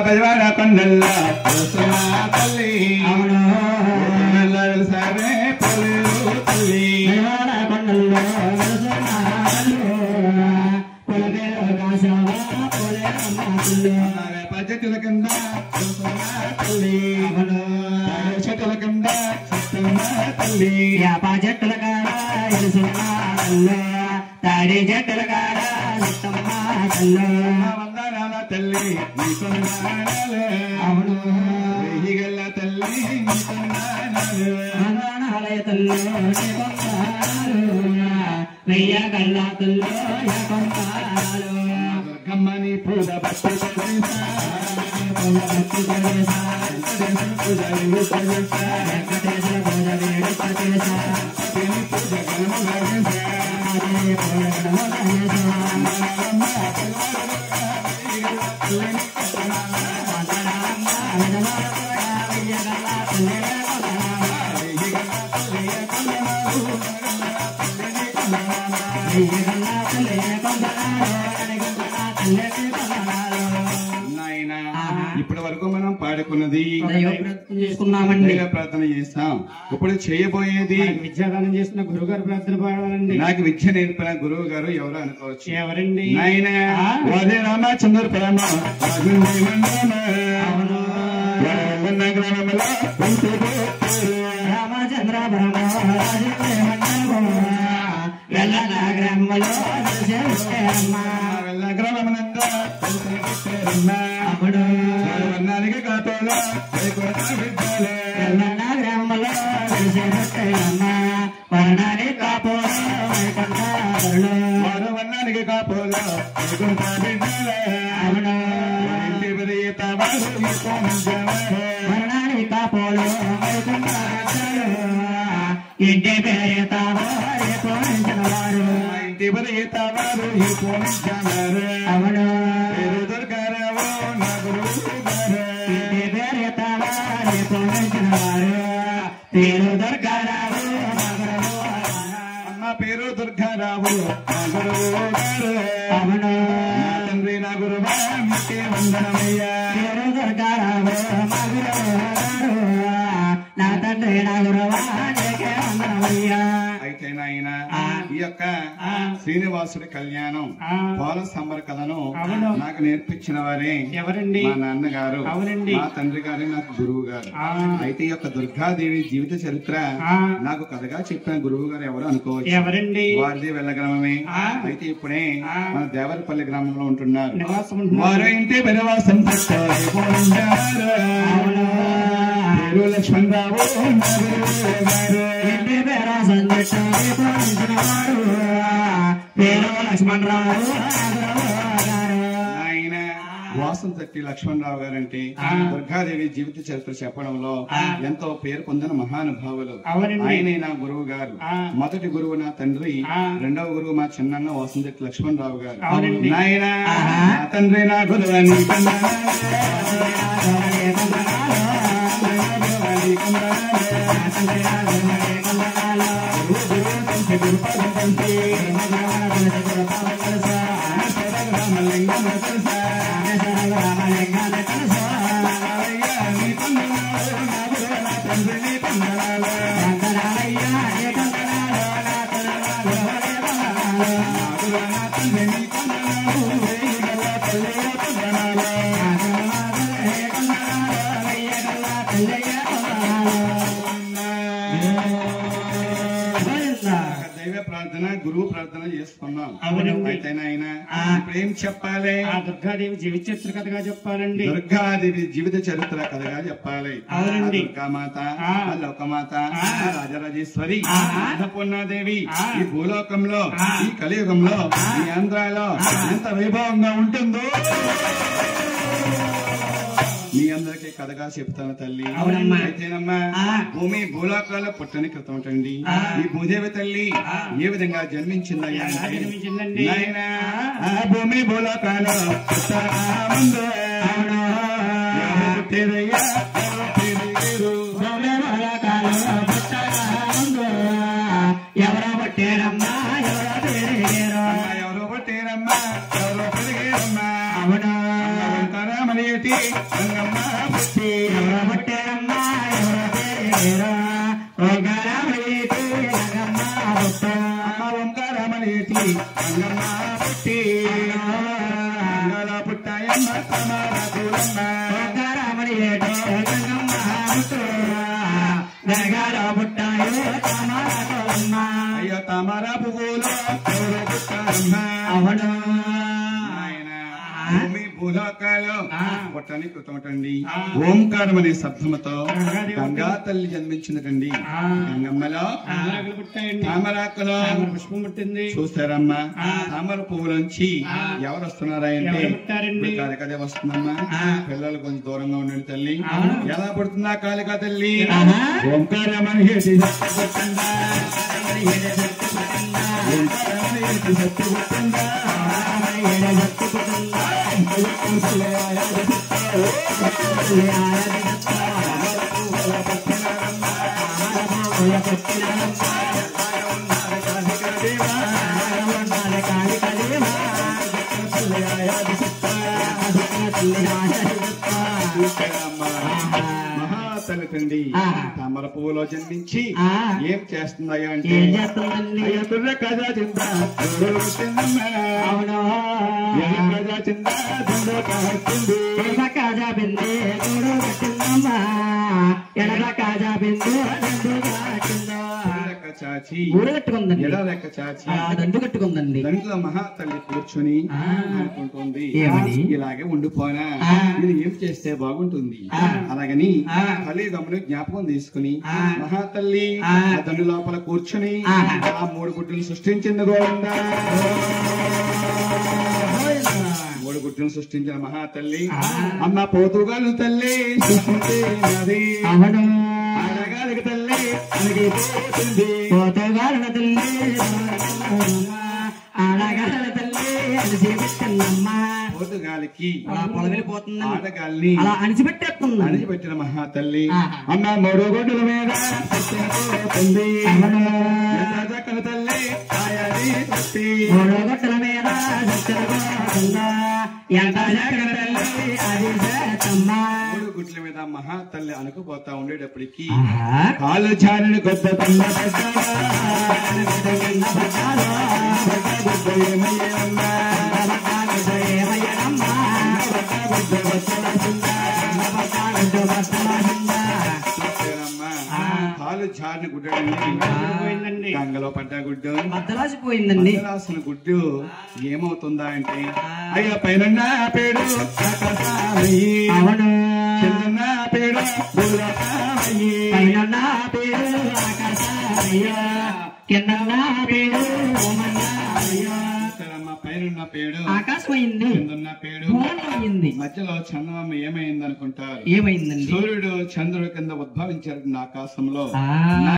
బజవాడ కొండల్ల తల్లి అవును సరే పొలు తల్లి కొండల్లో చెట్టుల కింద తల్లి చెట్టుల కింద తల్లి చెట్టుల కాడ తాడి చెట్టుల కాడ వందనాల తల్లి అవును గల్ల తల్లి వందనాలయ తల్లి వెయ్య గల్ల తల్లి దుర్గమ్మని పూజ భక్తి ఇప్పటి వరకు మనం పాడుకున్నది ప్రార్థన చేస్తాం. ఇప్పుడు చేయబోయేది విద్యాదానం చేసిన గురువు గారు ప్రార్థన పాడాలండి. నాకు విద్య నేర్పిన గురువు గారు ఎవరు అనుకోవచ్చు. ఎవరండి? రామచంద్ర ప్రేమ రామచంద్ర గ్రామంలో కాపోలో వర్ణానికి కాపోలో వర్ణానికి కాపోలో ఇంటి పేరు వారు ఇంటి పేరు అవును పేరు దొరకారావు నా గురువు ఇంటి పేరు వారు పేరు దొరకారావు అమ్మ పేరు దుర్గారావు నా గురువు అవును తండ్రి నా గురువా మీకే వందనమయ్యా పేరు దొరకారావు మా గురువు నా తండ్రి నా గురువా నీకే వందనమయ్యా. అయితే నాయన ఈ యొక్క శ్రీనివాసుడి కళ్యాణం పోల సంబర కథను నాకు నేర్పించిన వారే ఎవరండి? మా నాన్నగారు. అవునండి. మా తండ్రి గారు నాకు గురువు గారు. అయితే ఈ యొక్క దుర్గాదేవి జీవిత చరిత్ర నాకు కథగా చెప్పిన గురువు గారు ఎవరు అనుకోవచ్చు. ఎవరండి? వారిది వెళ్ళగ్రామమే. అయితే ఇప్పుడే మన దేవరపల్లి గ్రామంలో ఉంటున్నారు. వారు ఇంటి పెరవాసం లక్ష్మణ్ రావు లక్ష్మణ్ రావు ఆయన వాసం తట్టి లక్ష్మణ్ రావు గారంటే దుర్గాదేవి జీవిత చరిత్ర చెప్పడంలో ఎంతో పేరు పొందిన మహానుభావులు. ఆయనే నా గురువు గారు. మొదటి గురువు నా తండ్రి, రెండవ గురువు మా చిన్న వాసం తట్టి లక్ష్మణ్ రావు గారు. నాయన నా తండ్రి నా గురువు గురువు ప్రార్థన చేసుకున్నాం. అయితే ఆయన ఇప్పుడు ఏం చెప్పాలి? ఆ దుర్గాదేవి జీవిత చరిత్ర కథగా చెప్పాలండి. దుర్గాదేవి జీవిత చరిత్ర కథగా చెప్పాలి. దుర్గామాత, లోకమాత, రాజరాజేశ్వరి, అన్నపూర్ణాదేవి ఈ భూలోకంలో, ఈ కలియుగంలో, ఈ ఆంధ్రాలో ఎంత వైభవంగా ఉంటుందో మీ అందరికీ కథగా చెప్తాను తల్లి. అయితేనమ్మా భూమి భూలోకాల్లో పుట్టని క్రితం అండి ఈ భూదేవి తల్లి ఏ విధంగా జన్మించిందయ్యా? భూమి భూలోకాల్లో ఎవరో పట్టేరమ్మా, ఎవరో పెరిగేరమ్మా, ఎవరో పట్టేరమ్మా, ఎవరో పెరిగేరమ్మా. అవునా ఏటి గంగమ్మ పుట్టి ఎవరు పుట్టారమ్మా ఎవరు పేరు ఓంకారమనేటి గంగమ్మ పుట్ట ఓంకారమనేటి గంగమ్మ పుట్టి గంగల పుట్టాయమ్మ తమరాకులమ్మ ఓంకారమనేటి గంగమ్మ పుట్ట గంగల పుట్టాయో తమరాకులమ్మ అయ్యో తమర పువ్వులో పుట్టారమ్మ అవును భూమి భూలోకాలు పుట్టని కృతమటండి ఓంకారం అనే శబ్దముతో గంగా తల్లి జన్మించిందటండి గంగమ్మలో తామరాకులో పుష్పం పుట్టింది చూస్తారమ్మా తామర పువ్వులోంచి ఎవరు వస్తున్నారా అంటే కాళికదే వస్తుందమ్మా పిల్లలు కొంచెం దూరంగా ఉండండి తల్లి ఎలా పుడుతుందా కాళికా తల్లి ఓంకారం అని శక్తి పుట్టిందా శక్తి పుట్టిందా మహాతల్లి తండ్రి తామర పువ్వులో జన్మించి ఏం చేస్తున్నాయో అంటే కజా చిందా కాజా బిందు కట్టిందమ్మా ఎడల కాజా బిందు చాచి ఊరు కట్టుకుందండి ఎడ లెక్క చాచి దండు కట్టుకుందండి దాంట్లో మహాతల్లి కూర్చొని అనుకుంటుంది ఏమని? ఇలాగే ఉండిపోనా నేను ఏం చేస్తే బాగుంటుంది అలాగని తల్లిదమ్ముని జ్ఞాపకం తీసుకుని మహాతల్లి ఆ దండు లోపల కూర్చొని ఆ 3 గుడ్డులు సృష్టించింది గోవిందా 3 గుడ్డులు సృష్టించిన మహాతల్లి అమ్మ పోతుగాలు తల్లి సృష్టించినది ఆడగాలికి తల్లి అణిగిపోతుంది పోతగాళ్ళ తల్లి ఆడగాళ్ళ తల్లి అణిచిపెట్టిందమ్మా పోతుగాలికి పొలవెళ్ళిపోతుంది ఆడగాల్ని అలా అణిచిపెట్టేస్తుంది అణిచిపెట్టిన మహాతల్లి అమ్మ 3 గొడ్డుల మీద సృష్టించిపోతుంది చక్కల తల్లి ఆయది సృష్టి 3 గొడ్డల మీద సృష్టించిపోతుందా ఎంత చక్కల తల్లి అది చేతమ్మా 3 గుడ్ల మీద మహాతల్లి అనుకుపోతా ఉండేటప్పటికి కాలు జారిన గొద్ద కాలు జారిన గుడ్డండి గంగలో పడ్డ గుడ్డు బద్దలాసిపోయిందండి రాసిన గుడ్డు ఏమవుతుందా అంటే అయ్యా పైన పేడు అవును కిందన్న పేడు పైన పేరు ఆకాశయ్య కింద పేరు పైన పేడు ఆకాశమైంది కిందన్న పేడు అయింది మధ్యలో చందమామ ఏమైంది అనుకుంటారు ఏమైందండి సూర్యుడు చంద్రుడి కింద ఉద్భవించారు ఆకాశంలో